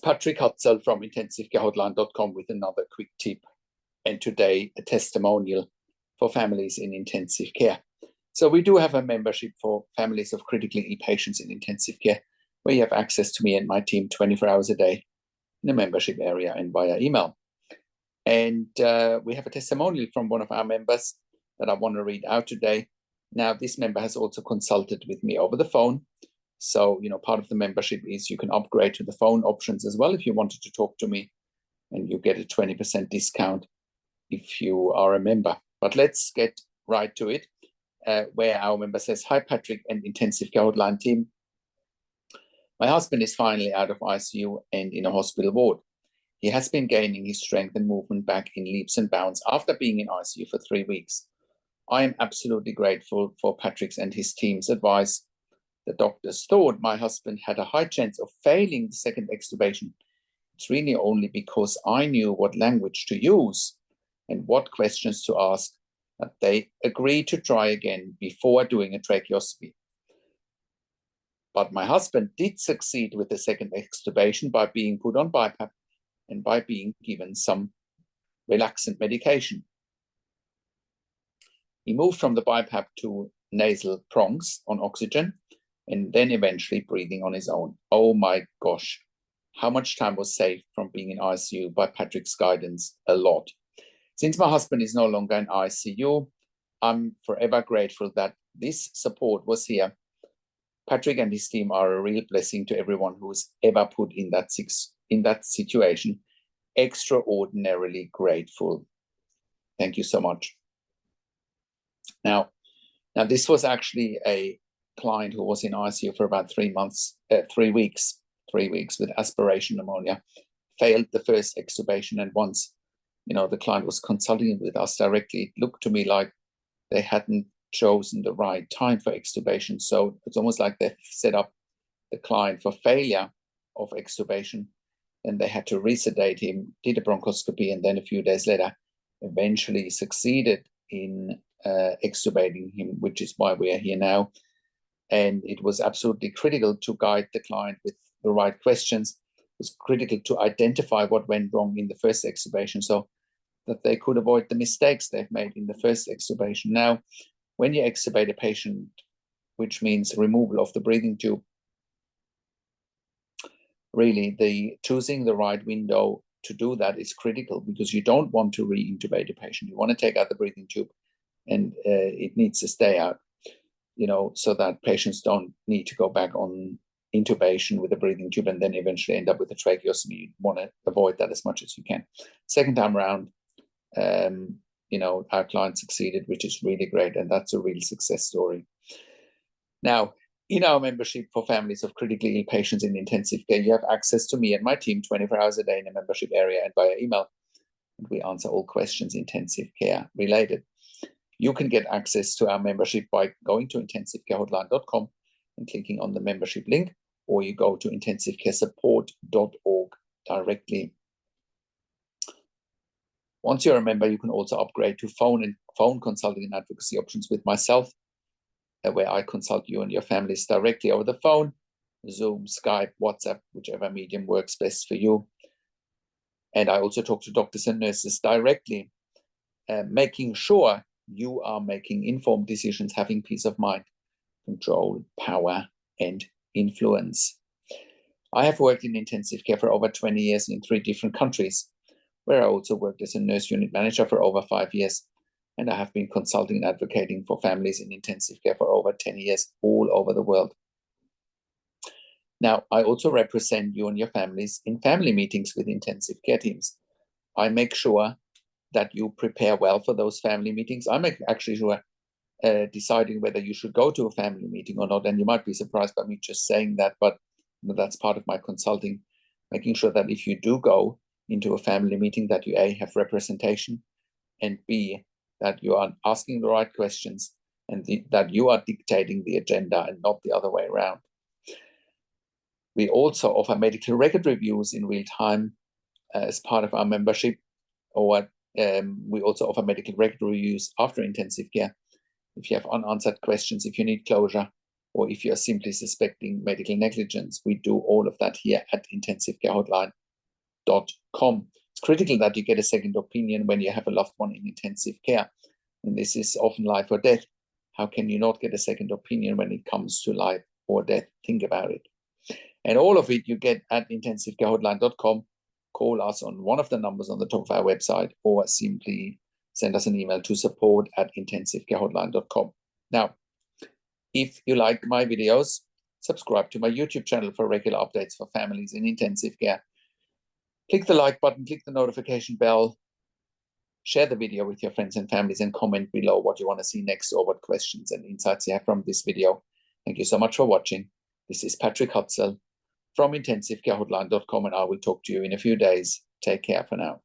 Patrik from intensivecarehotline.com with another quick tip, and today a testimonial for families in intensive care. So we do have a membership for families of critically ill patients in intensive care, where you have access to me and my team 24 hours a day in the membership area and via email. And we have a testimonial from one of our members that I want to read out today. Now, this member has also consulted with me over the phone. So, part of the membership is you can upgrade to the phone options as well if you wanted to talk to me, and you get a 20% discount if you are a member. But let's get right to it, where our member says, "Hi, Patrik and Intensive Care Hotline team. My husband is finally out of ICU and in a hospital ward. He has been gaining his strength and movement back in leaps and bounds after being in ICU for 3 weeks. I am absolutely grateful for Patrik's and his team's advice. The doctors thought my husband had a high chance of failing the second extubation. It's really only because I knew what language to use and what questions to ask that they agreed to try again before doing a tracheostomy. But my husband did succeed with the second extubation by being put on BiPAP and by being given some relaxant medication. He moved from the BiPAP to nasal prongs on oxygen, and then eventually breathing on his own. Oh my gosh, how much time was saved from being in ICU by Patrik's guidance? A lot. Since my husband is no longer in ICU, I'm forever grateful that this support was here. Patrik and his team are a real blessing to everyone who was ever put in that situation. Extraordinarily grateful. Thank you so much." Now this was actually a client who was in ICU for about 3 weeks with aspiration pneumonia, failed the first extubation, and once the client was consulting with us directly, it looked to me like they hadn't chosen the right time for extubation. So it's almost like they set up the client for failure of extubation, and they had to resedate him, did a bronchoscopy, and then a few days later eventually succeeded in extubating him, which is why we are here now. And it was absolutely critical to guide the client with the right questions. It was critical to identify what went wrong in the first extubation so that they could avoid the mistakes they've made in the first extubation. Now, when you extubate a patient, which means removal of the breathing tube, really choosing the right window to do that is critical, because you don't want to re-intubate a patient. You want to take out the breathing tube, and it needs to stay out, so that patients don't need to go back on intubation with a breathing tube and then eventually end up with a tracheostomy. You want to avoid that as much as you can. Second time around, our client succeeded, which is really great, and that's a real success story. Now, in our membership for families of critically ill patients in intensive care, you have access to me and my team 24 hours a day in the membership area and via email, and we answer all questions intensive care related. You can get access to our membership by going to intensivecarehotline.com and clicking on the membership link, or you go to intensivecaresupport.org directly. Once you're a member, you can also upgrade to phone consulting and advocacy options with myself, where I consult you and your families directly over the phone, Zoom, Skype, WhatsApp, whichever medium works best for you. And I also talk to doctors and nurses directly, making sure you are making informed decisions, having peace of mind, control, power, and influence. I have worked in intensive care for over 20 years in 3 different countries, where I also worked as a nurse unit manager for over 5 years. And I have been consulting and advocating for families in intensive care for over 10 years all over the world. Now, I also represent you and your families in family meetings with intensive care teams. I make sure that you prepare well for those family meetings. I'm actually sure deciding whether you should go to a family meeting or not. And you might be surprised by me just saying that, but that's part of my consulting, making sure that if you do go into a family meeting, that you A, have representation, and B, that you are asking the right questions, and that you are dictating the agenda and not the other way around. We also offer medical record reviews in real time as part of our membership, or we also offer medical record reviews after intensive care. If you have unanswered questions, if you need closure, or if you're simply suspecting medical negligence, we do all of that here at Intensive Care Hotline intensivcarehotline.com. It's critical that you get a second opinion when you have a loved one in intensive care. And this is often life or death. How can you not get a second opinion when it comes to life or death? Think about it. And all of it you get at intensivcarehotline.com. Call us on one of the numbers on the top of our website, or simply send us an email to support@intensivcarehotline.com. Now, if you like my videos, subscribe to my YouTube channel for regular updates for families in intensive care. Click the like button, click the notification bell, share the video with your friends and families, and comment below what you want to see next or what questions and insights you have from this video. Thank you so much for watching. This is Patrik from intensivcarehotline.com, and I will talk to you in a few days. Take care for now.